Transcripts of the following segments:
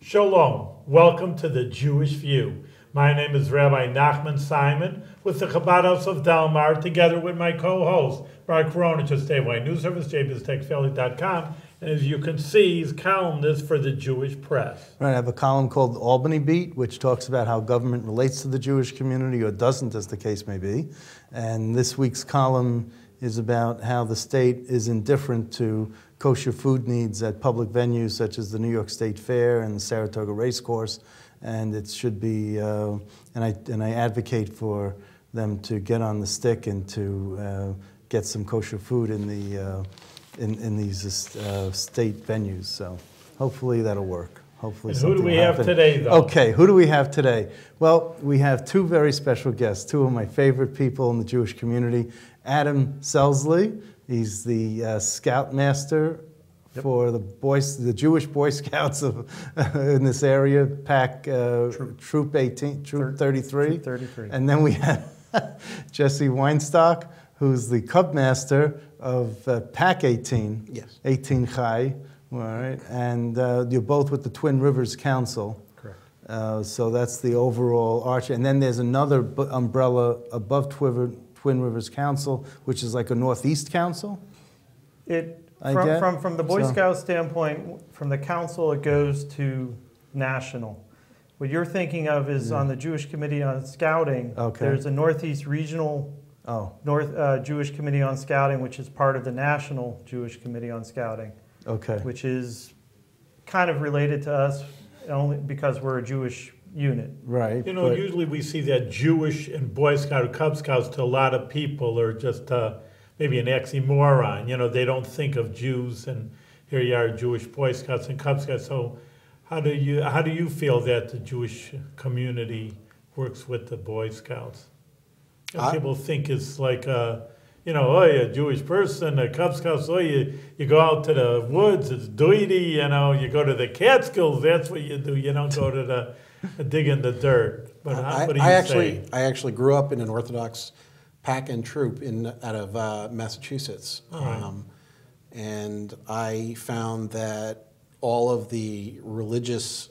Shalom. Welcome to the Jewish View. My name is Rabbi Nachman Simon with the Chabad House of Delmar, together with my co-host, Mark Veronich of Statewide News Service, jbiztechphilly.com. And as you can see, he's columnist for the Jewish Press. Right, I have a column called Albany Beat, which talks about how government relates to the Jewish community, or doesn't, as the case may be. And this week's column is about how the state is indifferent to kosher food needs at public venues such as the New York State Fair and the Saratoga Race Course, and it should be. And I advocate for them to get on the stick and to get some kosher food in the in these state venues. So hopefully that'll work. Hopefully. And who do we have today, though? Okay, who do we have today? Well, we have two very special guests, two of my favorite people in the Jewish community. Adam Selsley, he's the Scoutmaster for the Jewish Boy Scouts of in this area, Pack Troop 18, Troop 33. Troop 33. And then we have Jesse Weinstock, who's the Cub Master of Pack 18, Yes. 18 Chai. All right, and you're both with the Twin Rivers Council. Correct. So that's the overall arch. And then there's another umbrella above Twin Rivers Council, which is like a Northeast Council. From the Boy Scout standpoint, from the council, it goes to national. What you're thinking of is on the Jewish Committee on Scouting. Okay. There's a Northeast Regional Jewish Committee on Scouting, which is part of the National Jewish Committee on Scouting. Okay. Which is kind of related to us only because we're a Jewish unit. Right. You know, usually we see that Jewish and Boy Scout or Cub Scouts to a lot of people are just maybe an oxymoron. You know, they don't think of Jews, and here you are, Jewish Boy Scouts and Cub Scouts. So how do you feel that the Jewish community works with the Boy Scouts? You know, people think it's like you know, oh, you're a Jewish person, a Cub Scouts, oh, you go out to the woods, it's duty, you know, you go to the Catskills, that's what you do. You don't go to the dig in the dirt. But what do you say? I actually grew up in an Orthodox pack and troop out of Massachusetts. Right. And I found that all of the religious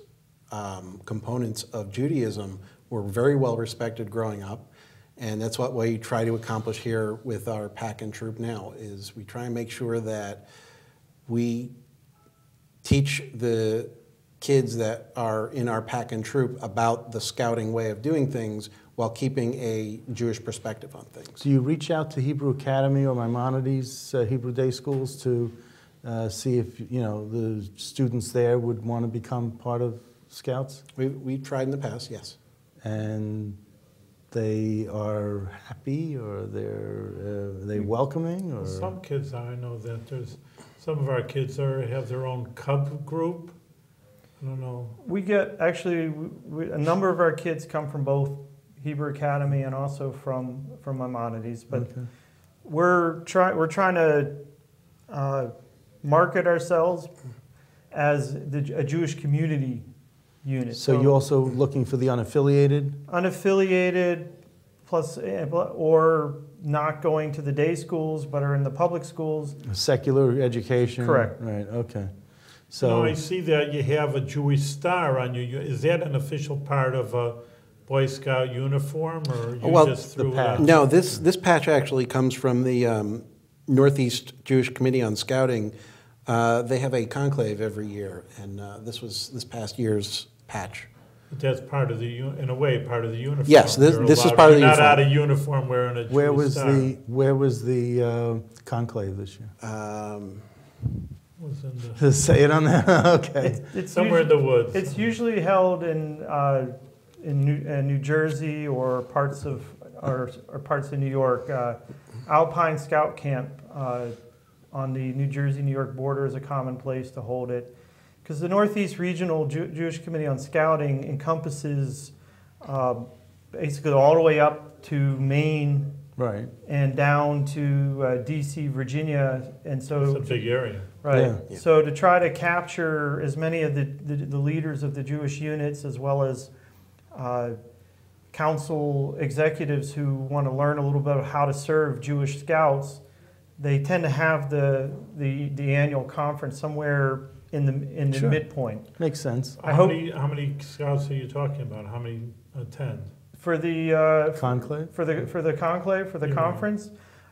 components of Judaism were very well respected growing up. And that's what we try to accomplish here with our pack and troop now, is we try and make sure that we teach the kids that are in our pack and troop about the scouting way of doing things while keeping a Jewish perspective on things. Do you reach out to Hebrew Academy or Maimonides Hebrew Day Schools to see if, you know, the students there would want to become part of Scouts? We've tried in the past, yes. And they are happy, or are they welcoming? Or Some kids, I know that there's some of our kids have their own Cub group. I don't know. We get, actually, a number of our kids come from both Hebrew Academy and also from Maimonides, but we're trying to market ourselves as a Jewish community unit. So you're also looking for the unaffiliated? Unaffiliated, plus, or not going to the day schools, but are in the public schools. Secular education? Correct. Right, okay. So no, I see that you have a Jewish star on you. Is that an official part of a Boy Scout uniform, or you just threw it out? No, this patch actually comes from the Northeast Jewish Committee on Scouting. They have a conclave every year, and this was this past year's patch. But that's part of in a way, part of the uniform. Yes, this is part of the uniform. You're not out of uniform wearing a Jewish star. Where was the conclave this year? Was in the, Say it on there. Okay. It's somewhere usually, in the woods. It's usually held in New Jersey or parts of New York. Alpine Scout Camp on the New Jersey-New York border is a common place to hold it, because the Northeast Regional Jewish Committee on Scouting encompasses basically all the way up to Maine, right, and down to D.C., Virginia, and so it's a big area. Right. Yeah. So to try to capture as many of the leaders of the Jewish units, as well as council executives who want to learn a little bit of how to serve Jewish Scouts, they tend to have the annual conference somewhere in the Sure. midpoint. Makes sense. I hope How many scouts are you talking about? How many attend? for the Conclave? for the conclave for the Yeah. conference.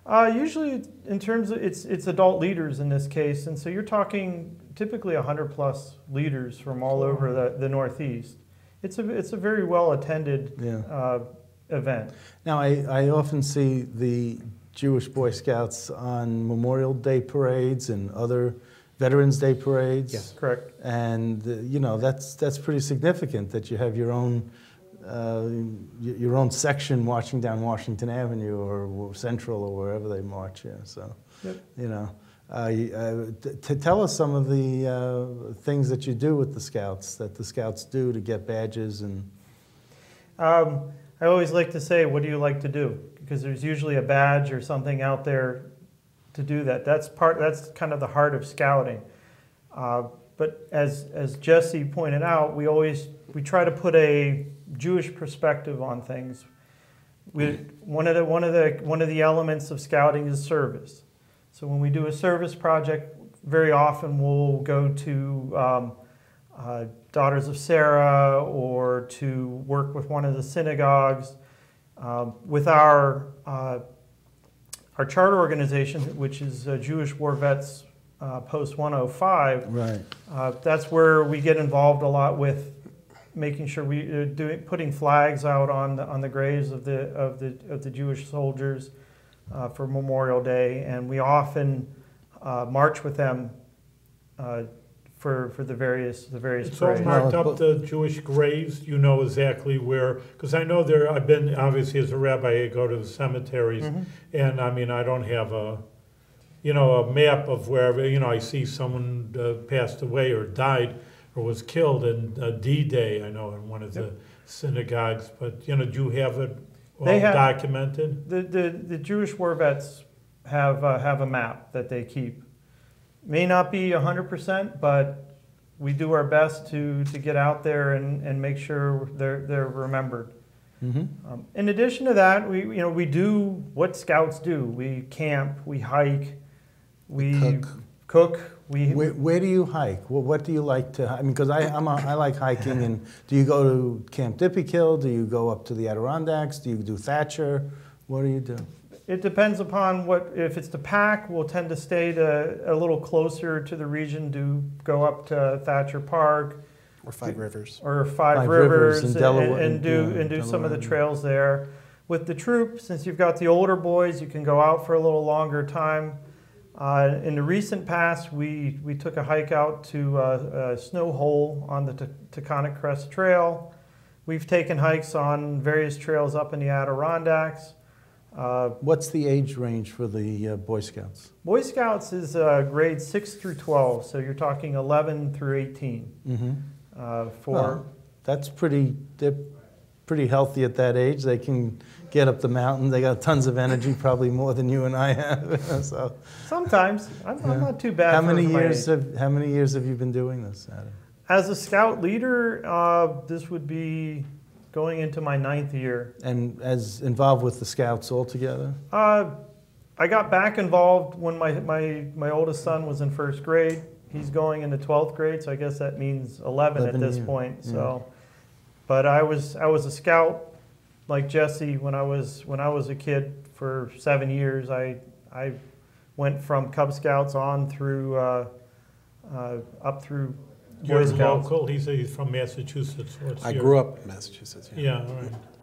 Usually, in terms of it's adult leaders in this case, and so you're talking typically 100+ leaders from all over the Northeast. It's a very well attended Yeah. event. Now, I often see the Jewish Boy Scouts on Memorial Day parades and other Veterans Day parades. Yes. Correct. And that's pretty significant that you have your own section marching down Washington Avenue or Central or wherever they march. Yeah, so Yep. to tell us some of the things that you do with the Scouts, that the Scouts do to get badges and. I always like to say, what do you like to do? Because there's usually a badge or something out there to do that. That's kind of the heart of scouting. But as Jesse pointed out, we try to put a Jewish perspective on things. One of the elements of scouting is service. So when we do a service project, very often we'll go to Daughters of Sarah or to work with one of the synagogues. With our charter organization, which is Jewish War Vets Post 105, Right. that's where we get involved a lot with making sure putting flags out on the graves of the Jewish soldiers for Memorial Day, and we often march with them for the various It's all parades. marked up, the Jewish graves. You know exactly where, because I know I've been, obviously as a rabbi, I go to the cemeteries, and I mean, I don't have a map of wherever, I see someone passed away or died or was killed in D-Day, I know, in one of the synagogues, but, do you have it all documented? The Jewish war vets have a map that they keep. May not be 100%, but we do our best to get out there and make sure they're remembered. Mm-hmm. In addition to that, we do what scouts do. We camp, we hike, we cook. Where do you hike? What do you like to? I mean, because I like hiking. And do you go to Camp Dippykill? Do you go up to the Adirondacks? Do you do Thatcher? What do you do? It depends upon if it's the pack, we'll tend to stay a little closer to the region, go up to Thatcher Park. Or Five Rivers. Or Five Five Rivers Rivers in Delaware, and do some of the trails there. With the troop, since you've got the older boys, you can go out for a little longer time. In the recent past, we took a hike out to a snow hole on the Taconic Crest Trail. We've taken hikes on various trails up in the Adirondacks. What's the age range for the Boy Scouts? Boy Scouts is grades 6 through 12, so you're talking 11 through 18. Mm-hmm. They're pretty healthy at that age. They can get up the mountain. They got tons of energy, probably more than you and I have. So sometimes I'm not too bad. How many years have you been doing this, Adam? As a scout leader, this would be going into my 9th year. And as involved with the Scouts altogether? I got back involved when my oldest son was in 1st grade. He's going into 12th grade, so I guess that means 11 at this point. Yeah. So, but I was a scout like Jesse when I was a kid for 7 years. I went from Cub Scouts on through up through You're Boy Scouts. local. He's from Massachusetts. I grew up in Massachusetts. Yeah, all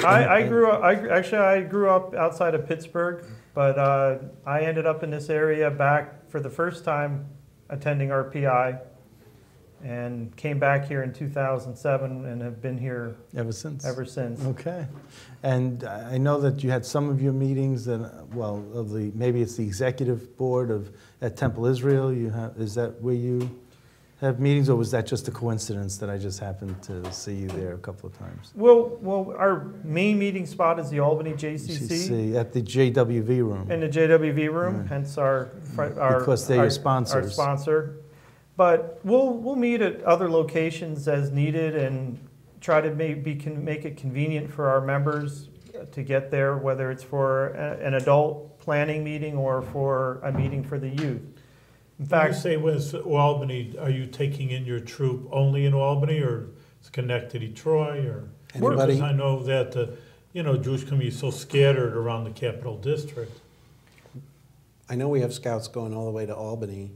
right. I grew up outside of Pittsburgh, but I ended up in this area back for the first time attending RPI, and came back here in 2007 and have been here Ever since? Okay. And I know that you had some of your meetings maybe it's the executive board at Temple Israel. Is that where you have meetings, or was that just a coincidence that I just happened to see you there a couple of times? Well, our main meeting spot is the Albany JCC. At the JWV room. In the JWV room, right. Hence our because they're your sponsors. Our sponsor. But we'll meet at other locations as needed and try to make it convenient for our members to get there, whether it's for an adult planning meeting or for a meeting for the youth. In When fact, you say West Albany, are you taking in your troop only in Albany, or Schenectady, Troy, or? Anybody? Because I know that the, Jewish community is so scattered around the Capital District. I know we have scouts going all the way to Albany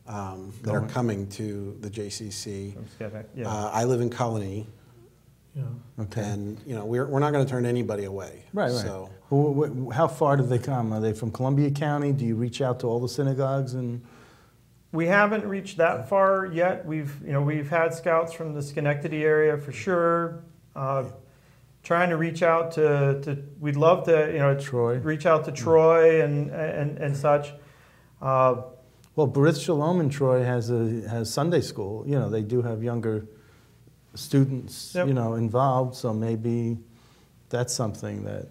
that are coming to the JCC. yeah. I live in Colony, Yeah. Okay. and we're not going to turn anybody away. Right, right. So How far do they come? Are they from Columbia County? Do you reach out to all the synagogues? And We haven't reached that far yet. We've had scouts from the Schenectady area for sure. Trying to reach out to we'd love to Troy? reach out to Troy and such. Well, B'rith Shalom in Troy has Sunday school. They do have younger students, Yep. involved. So maybe that's something that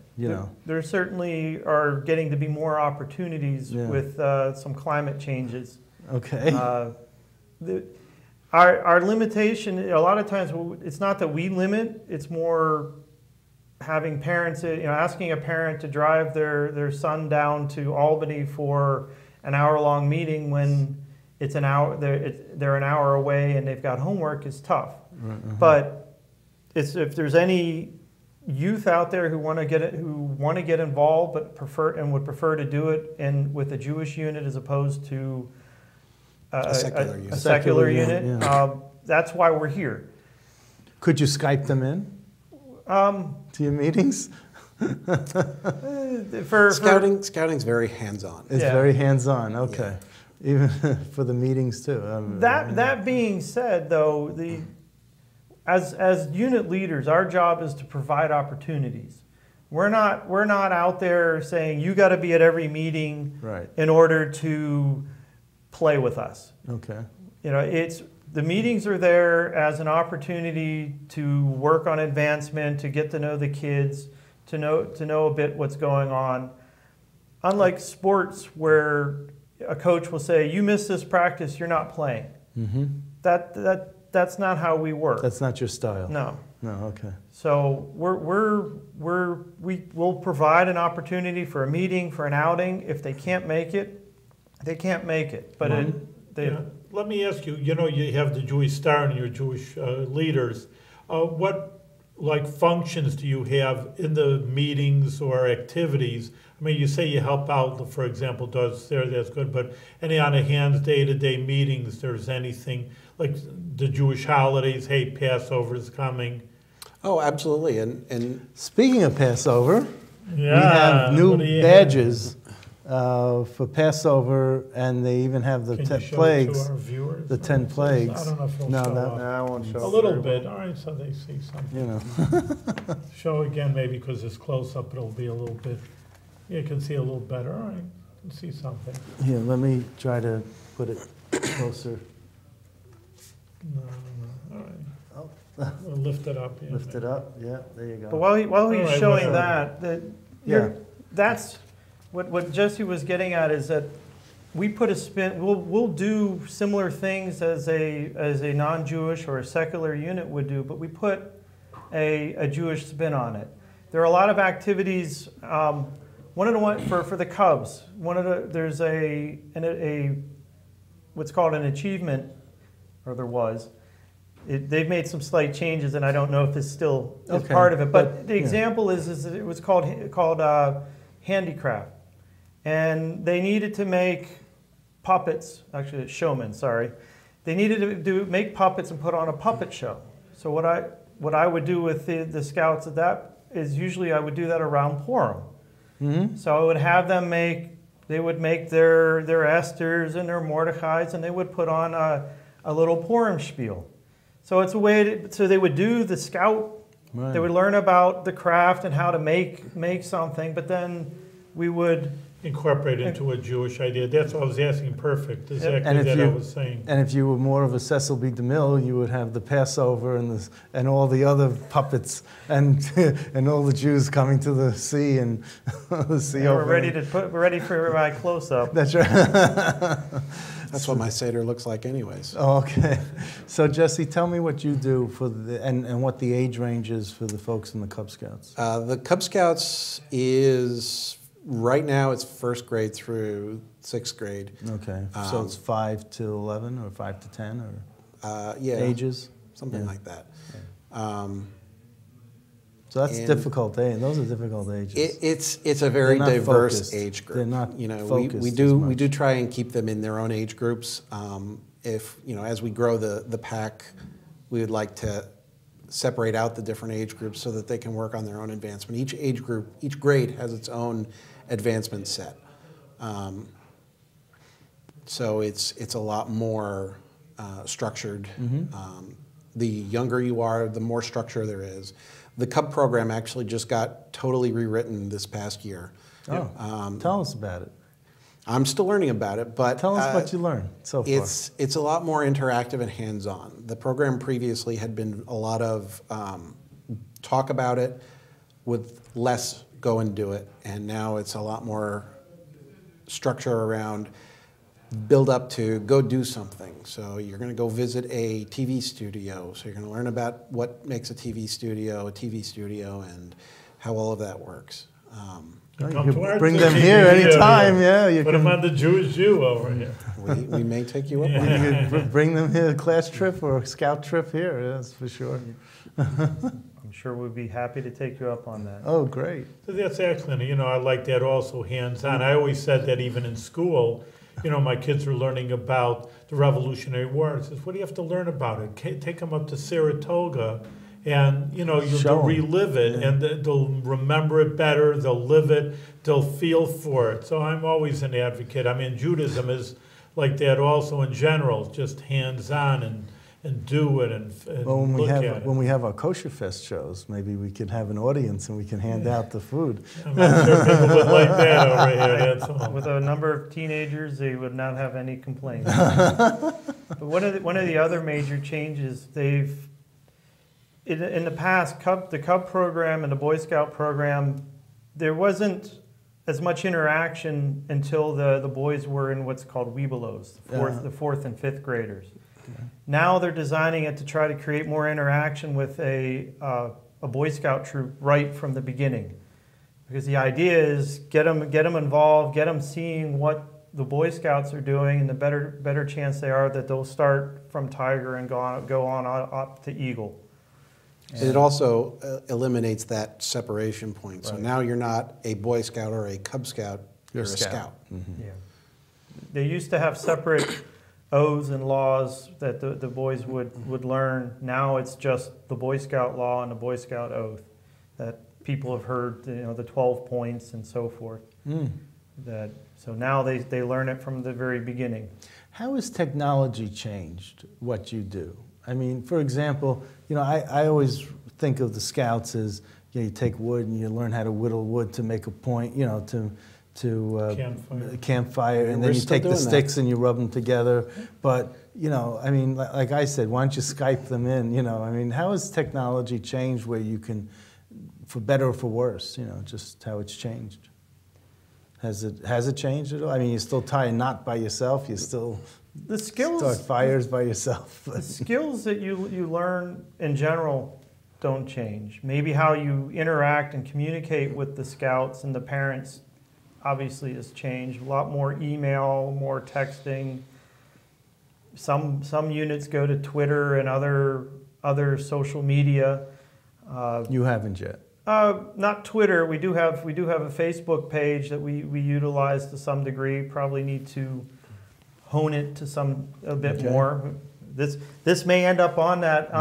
There certainly are getting to be more opportunities Yeah. with some climate changes. Okay. Our limitation, a lot of times, it's not that we limit, it's more having parents, asking a parent to drive their son down to Albany for an hour-long meeting when it's an hour, they're an hour away and they've got homework is tough. Right, uh-huh. But if there's any youth out there who want to get involved but would prefer to do it with a Jewish unit as opposed to A secular unit. a secular Secular unit, unit, that's why we're here. Could you Skype them in to your meetings? Scouting's very hands-on. It's Yeah. very hands-on. Okay. Even for the meetings too. That being said, though, as unit leaders, our job is to provide opportunities. We're not out there saying you got to be at every meeting Right. in order to play with us. Okay. It's the meetings are there as an opportunity to work on advancement, to get to know the kids, to know a bit what's going on. Unlike sports, where a coach will say, "You missed this practice, you're not playing." Mm-hmm. That's not how we work. That's not your style. No. No. Okay. So we'll provide an opportunity for a meeting, for an outing. If they can't make it, they can't make it. But Yeah. Let me ask you, you have the Jewish Star and your Jewish leaders. What functions do you have in the meetings or activities? I mean, you say you help out, for example, does there, that's good, but any on the hands day-to-day meetings, there's anything like the Jewish holidays, hey, Passover is coming. Oh, absolutely. And Speaking of Passover, we Yeah, have new what do you badges for Passover, and they even have the Can 10 you show it plagues. to our viewers? The 10 plagues. I don't know if it'll No, show that- up. I won't show A up little very bit, all right, so they see something. You know. Show again, maybe because it's close up, it'll be a little bit, you can see a little better, all right, you can see something. Here, let me try to put it closer. No, all right. We'll lift it up. Yeah, Lift it maybe. up. Yeah, there you But go. while he's All right, showing whatever. that Yeah. that's what Jesse was getting at is that we put a spin. We'll do similar things as a non-Jewish or a secular unit would do, but we put a Jewish spin on it. There are a lot of activities. One of the one for the Cubs. There's a what's called an achievement, or there was. They've made some slight changes, and I don't know if this still is Okay, part of it. But but, the yeah. example is that it was called handicraft, and they needed to make puppets. Actually, showmen. Sorry, they needed to make puppets and put on a puppet show. So what I would do with the scouts at that is usually I would do that around Purim. Mm-hmm. So I would have them they would make their Esthers and their Mordechais, and they would put on a little Purim spiel. So it's a way so they would do the scout, Right. they would learn about the craft and how to make something, but then we would, Incorporate into a Jewish idea, that's what I was asking, perfect, And exactly if that I you- was saying. And if you were more of a Cecil B. DeMille, you would have the Passover and all the other puppets and and all the Jews coming to the sea and the sea we're opening. we're ready for my close-up. That's right. that's what my Seder looks like anyways. Okay. So Jesse, tell me what you do and what the age range is for the folks in the Cub Scouts. The Cub Scouts is Right now, it's first grade through sixth grade. Okay, so it's 5 to 11 or 5 to 10 or Yeah, ages? something like that. So that's And difficult age. Those are difficult ages. It's a very They're not diverse focused. age group. They're not focused we as do much. we do try and keep them in their own age groups. If as we grow the pack, we would like to separate out the different age groups so that they can work on their own advancement. Each age group, each grade has its own advancement set. So it's a lot more structured. The younger you are, the more structure there is. The Cub program actually just got totally rewritten this past year. Oh, tell us about it. I'm still learning about it, but Tell us what you learned so far. it's a lot more interactive and hands-on. The program previously had been a lot of talk about it with less go and do it, and now it's a lot more structure around build up to go do something. So you're going to go visit a TV studio. So you're going to learn about what makes a TV studio, and how all of that works. You Come can to our bring them TV here video, anytime, yeah. You Put them on the Jewish Jew over here. We may take you up on You that. could bring them here, a class trip or a scout trip here, that's for sure. I'm sure we'd be happy to take you up on that. Oh, great. So that's excellent. I like that also hands-on. I always said that even in school, my kids are learning about the Revolutionary War. It says, what do you have to learn about it? Take them up to Saratoga, and you'll Show 'em. relive it, Yeah. and they'll remember it better. They'll live it. They'll feel for it. So I'm always an advocate. I mean, Judaism is like that also in general, just hands-on and do it and Well, look at it. when we have our Kosher Fest shows, maybe we can have an audience and we can hand out the food. I'm not sure people would like that over here. That's all. With a number of teenagers, they would not have any complaints. But one of the other major changes in the past, the Cub program and the Boy Scout program, there wasn't as much interaction until the boys were in what's called Webelos, the fourth and fifth graders. Okay. Now they're designing it to try to create more interaction with a Boy Scout troop right from the beginning, because the idea is get them involved, get them seeing what the Boy Scouts are doing, and the better chance they are that they'll start from Tiger and go on up to Eagle. It also eliminates that separation point. So Right. now you're not a Boy Scout or a Cub Scout, you're a scout. Yeah. They used to have separate oaths and laws that the boys would learn. Now it's just the Boy Scout law and the Boy Scout oath that people have heard, the 12 points and so forth. So now they learn it from the very beginning. How has technology changed what you do? I mean, for example, I always think of the Scouts as, you take wood and you learn how to whittle wood to make a point, to campfire, and We're then you still take the doing that. sticks and you rub them together. But, I mean, like I said, why don't you Skype them in, I mean, how has technology changed where you can, for better or for worse, just how it's changed? Has it changed at all? I mean, you still tie a knot by yourself, you still The skills, start fires by yourself. the skills that you learn in general don't change. Maybe how you interact and communicate with the Scouts and the parents obviously has changed. A lot more email, more texting. Some units go to Twitter and other social media. You haven't yet. Not Twitter. We do have a Facebook page that we utilize to some degree. Probably need to hone it to a bit Okay. more. This may end up on that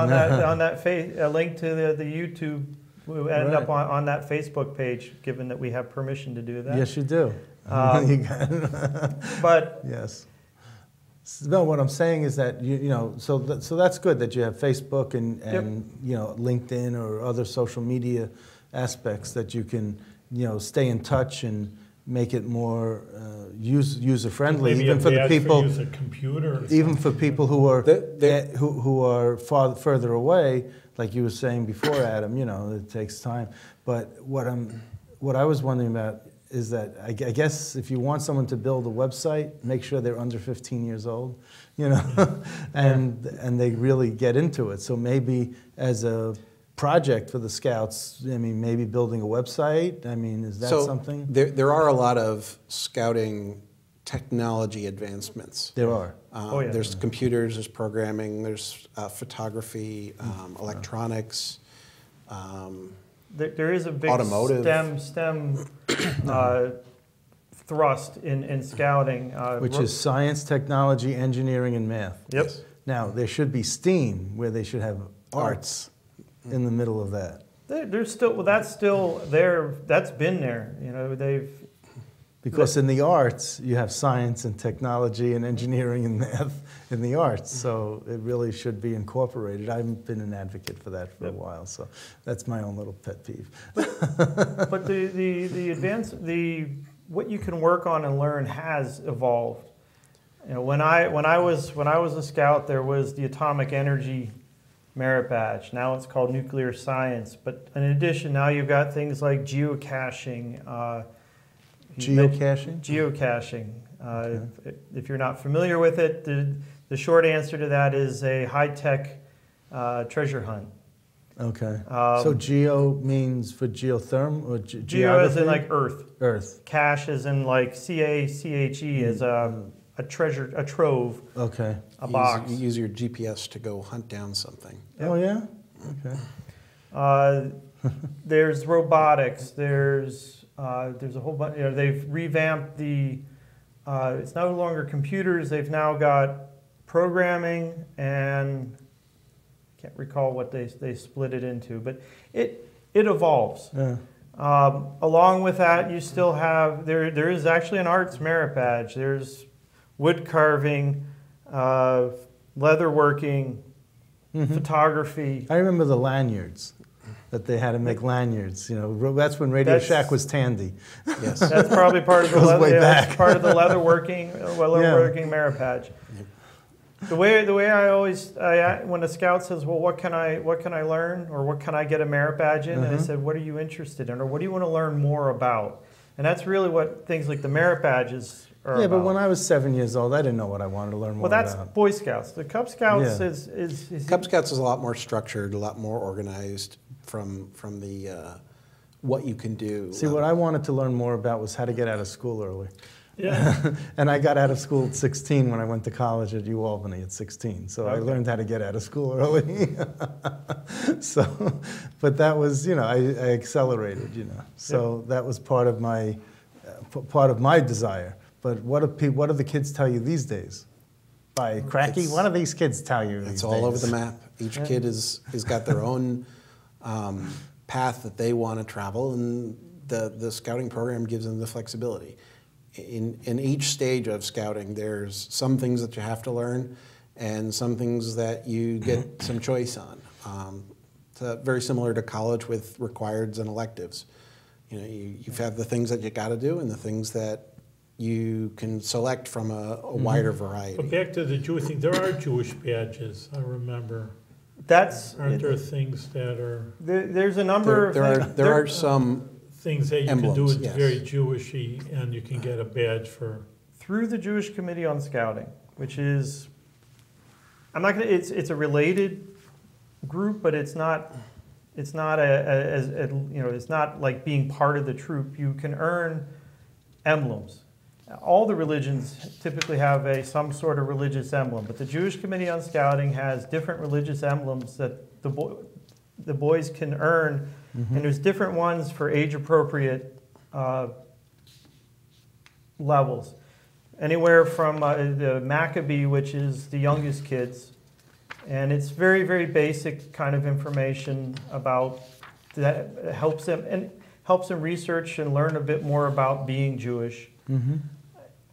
link to the YouTube. Will end up on that Facebook page, given that we have permission to do that. Yes, you do. But Yes. No, what I'm saying is that so that's good that you have Facebook and LinkedIn or other social media aspects that you can stay in touch and make it more user friendly, Maybe even a for the badge people, use a computer or even for people who are The- who are further away, like you were saying before, Adam. It takes time. But what I was wondering about is that I guess if you want someone to build a website, make sure they're under 15 years old, and they really get into it. So maybe as a project for the Scouts? I mean, maybe building a website? I mean, is that something? There are a lot of scouting technology advancements. There are. There's computers, there's programming, there's photography, electronics. There is a big automotive. STEM thrust in scouting. Which is science, technology, engineering, and math. Yep. Yes. Now, there should be STEAM, where they should have arts in the middle of that. There's still, well, that's still there. That's been there. You know, Because in the arts, you have science and technology and engineering and math in the arts, so it really should be incorporated. I've been an advocate for that for a while, so that's my own little pet peeve. But what you can work on and learn has evolved. You know, when I was a scout, there was the atomic energy merit badge. Now it's called nuclear science. But in addition, now you've got things like geocaching. Geocaching? Geocaching. If you're not familiar with it, the short answer to that is a high-tech treasure hunt. Okay. So geo means for geotherm or Geo as in like Earth. Earth. Cache as in like CACHE is a treasure, a trove. Okay. A box. You use your GPS to go hunt down something. Yep. Oh yeah. Okay. There's robotics. There's a whole bunch. You know, they've revamped the. It's no longer computers. They've now got programming, and I can't recall what they split it into, but it evolves. Yeah. Along with that, you still have there is actually an arts merit badge. There's wood carving, leatherworking, photography. I remember the lanyards. That they had to make lanyards, you know. That's when Radio Shack was Tandy. Yes, that's probably part of the that's part of the leatherworking merit badge. Yep. The way I always when a scout says, "Well, what can I learn, or what can I get a merit badge in?" and I said, "What are you interested in, or what do you want to learn more about?" And that's really what things like the merit badges are about. But when I was 7 years old, I didn't know what I wanted to learn more about. Well, that's Boy Scouts. The Cub Scouts is Cub Scouts is a lot more structured, a lot more organized from the what you can do. See, what I wanted to learn more about was how to get out of school early. Yeah. And I got out of school at 16 when I went to college at UAlbany at 16. So I learned how to get out of school early. So, but that was, you know, I accelerated, you know. So that was part of my desire. But what do the kids tell you these days? By Cracky, what do these kids tell you these days? It's all over the map. Each kid is got their own path that they want to travel, and the scouting program gives them the flexibility. In each stage of scouting, there's some things that you have to learn, and some things that you get some choice on. It's very similar to college with requireds and electives. You know, you have the things that you got to do, and the things that you can select from a wider variety. But back to the Jewish thing, there are Jewish badges, I remember. Aren't there things that are... There's a number of things. There are some things that you emblems, can do that's yes. very Jewish-y, and you can get a badge for... Through the Jewish Committee on Scouting, which is... I'm not going to... It's a related group, but it's not it's not like being part of the troop. You can earn emblems. All the religions typically have some sort of religious emblem, but the Jewish Committee on Scouting has different religious emblems that the boys can earn, and there's different ones for age-appropriate levels. Anywhere from the Maccabee, which is the youngest kids, and it's very, very basic kind of information about that helps them research and learn a bit more about being Jewish.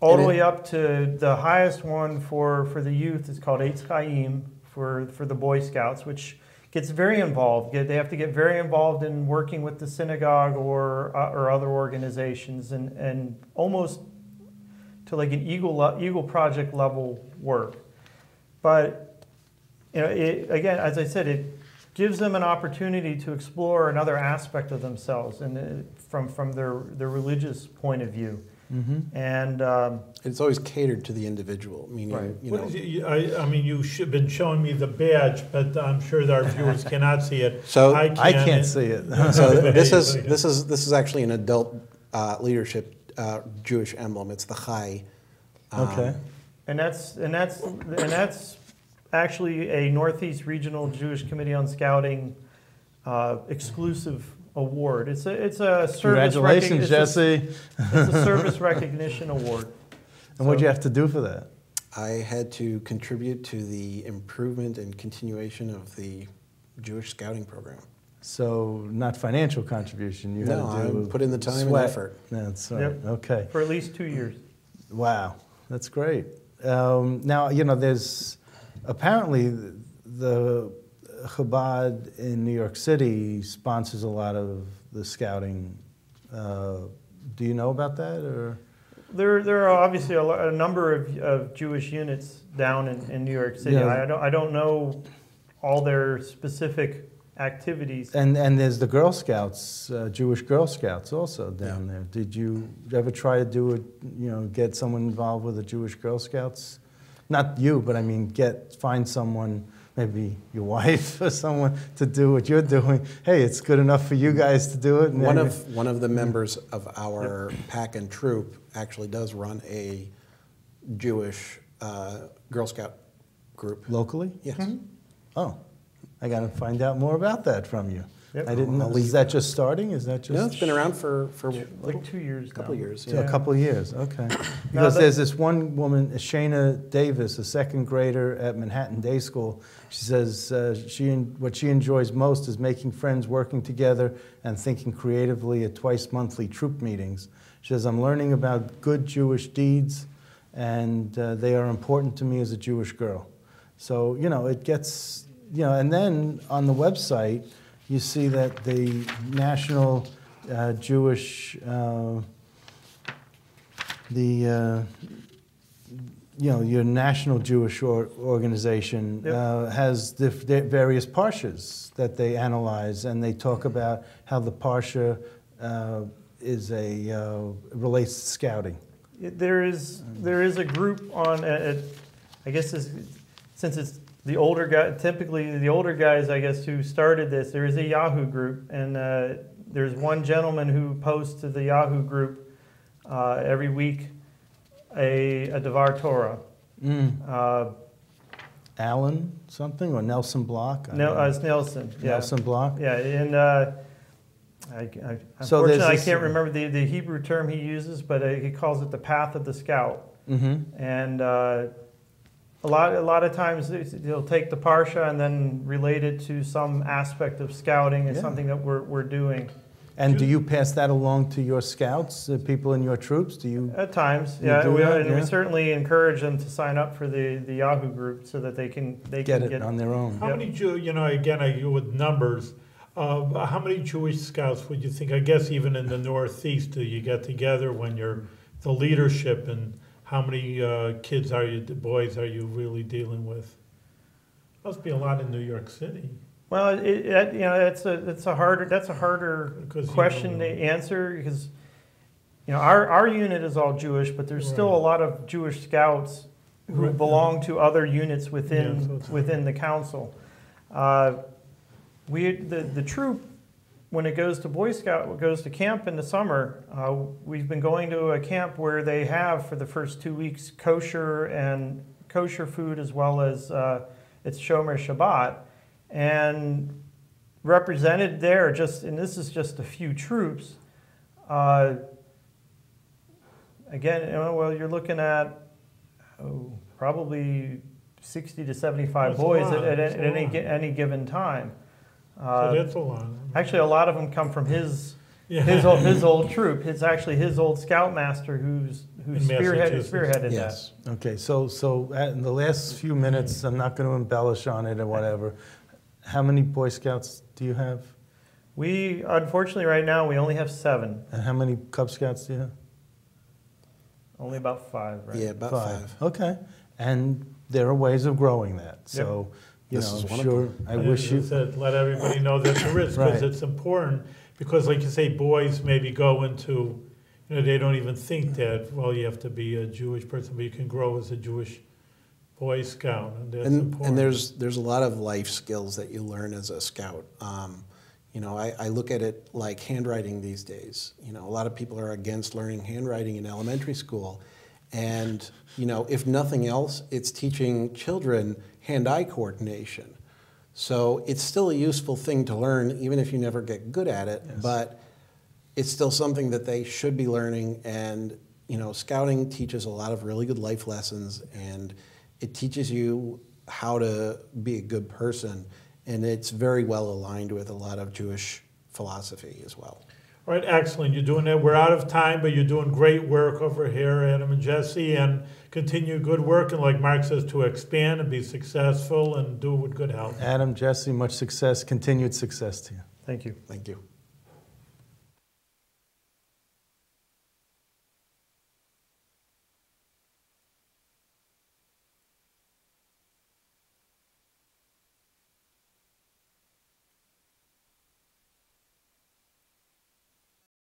All the way up to the highest one for the youth is called Eitz Chaim for the Boy Scouts, which gets very involved. They have to get very involved in working with the synagogue or other organizations, and almost to like an Eagle Project level work. But you know, again, as I said, it gives them an opportunity to explore another aspect of themselves, and from their religious point of view. And It's always catered to the individual, meaning, Right. you What know. is it? I mean, you should have been showing me the badge, but I'm sure that our viewers cannot see it. So I can't see it. So But this hey, is actually an adult leadership Jewish emblem. It's the Chai. Okay. and that's actually a Northeast Regional Jewish Committee on Scouting exclusive award. It's a service Congratulations, Jesse. It's a service recognition award. And what'd you have to do for that? I had to contribute to the improvement and continuation of the Jewish Scouting program. So not financial contribution. You No, had to do I put in the time sweat. and effort. That's right. Yep. Okay. For at least 2 years. Wow, that's great. Now, you know, there's apparently the Chabad in New York City sponsors a lot of the scouting. Do you know about that, or? There are obviously a number of Jewish units down in New York City. Yeah. I don't know all their specific activities. And there's the Girl Scouts, Jewish Girl Scouts also down there. Did you ever try to do it, you know, get someone involved with the Jewish Girl Scouts? Not you, but I mean, find someone, maybe your wife or someone, to do what you're doing. Hey, it's good enough for you guys to do it. And One of the members of our pack and troop actually does run a Jewish Girl Scout group. locally? Yes. Oh, I got to find out more about that from you. Yep. I didn't know. Is that just starting? Is that just No, it's been around for Like 2 years a couple now. of years. a couple of years? Okay. Because that- there's this one woman, Shayna Davis, a second grader at Manhattan Day School. She says what she enjoys most is making friends, working together, and thinking creatively at twice monthly troop meetings. She says, I'm learning about good Jewish deeds, and they are important to me as a Jewish girl. So, you know, it gets, you know, and then on the website, you see that the National Jewish, you know, your National Jewish organization has various parshas that they analyze, and they talk about how the parsha relates to scouting. There is a group on, I guess since it's the older guy, typically the older guys, I guess, who started this, there is a Yahoo group, and there's one gentleman who posts to the Yahoo group every week a Devar Torah. Alan something or Nelson Block? I don't know. It's Nelson. Yeah. Nelson Block? Yeah, and So unfortunately, there's I this- can't remember the Hebrew term he uses, but he calls it the path of the scout. Mm-hmm. And a lot of times he'll take the parsha and then relate it to some aspect of scouting and Yeah. something that we're doing. And do you pass that along to your scouts, the people in your troops? Do you? At times, You yeah, do that, and yeah? we certainly encourage them to sign up for the Yahoo group so that they can Get it on their own. How Yep. many you know, again, I go with numbers. How many Jewish scouts would you think? I guess even in the Northeast, do you get together when you're the leadership, and how many kids boys are you really dealing with? Must be a lot in New York City. Well, you know, that's a harder Because you question don't to know. answer because you know our unit is all Jewish, but there's still a Right. lot of Jewish scouts who Right. belong to other units Yeah, within so it's- within the council. The troop, when it goes to Boy Scout, goes to camp in the summer. We've been going to a camp where they have for the first 2 weeks kosher food as well as it's Shomer Shabbat. And represented there, and this is just a few troops. Again, you know, well, you're looking at probably 60 to 75 That's a boys lot. at That's a lot. any given time. So that's a lot. Actually, a lot of them come from his Yeah. his old troop. It's actually his old scoutmaster who's In spearheaded that. Yes. Okay, so in the last few minutes, I'm not going to embellish on it or whatever. How many Boy Scouts do you have? We, unfortunately, right now, we only have 7. And how many Cub Scouts do you have? Only about 5, right? Yeah, about 5. Okay, and there are ways of growing that. So, you This know, is I'm one of sure I wish you. Said, let everybody know that there is, because Right. it's important. Because, like you say, boys maybe go into, You know, they don't even think that, well, you have to be a Jewish person, but you can grow as a Jewish Boy Scout, and that's important. And there's a lot of life skills that you learn as a scout. You know, I look at it like handwriting these days. You know, a lot of people are against learning handwriting in elementary school. And, you know, if nothing else, it's teaching children hand-eye coordination. So it's still a useful thing to learn, even if you never get good at it. Yes. But it's still something that they should be learning. And, you know, scouting teaches a lot of really good life lessons, and it teaches you how to be a good person. And it's very well aligned with a lot of Jewish philosophy as well. All right, excellent. You're doing it. We're out of time, but you're doing great work over here, Adam and Jesse, and continue good work. And like Mark says, to expand and be successful and do it with good health. Adam, Jesse, much success, continued success to you. Thank you. Thank you.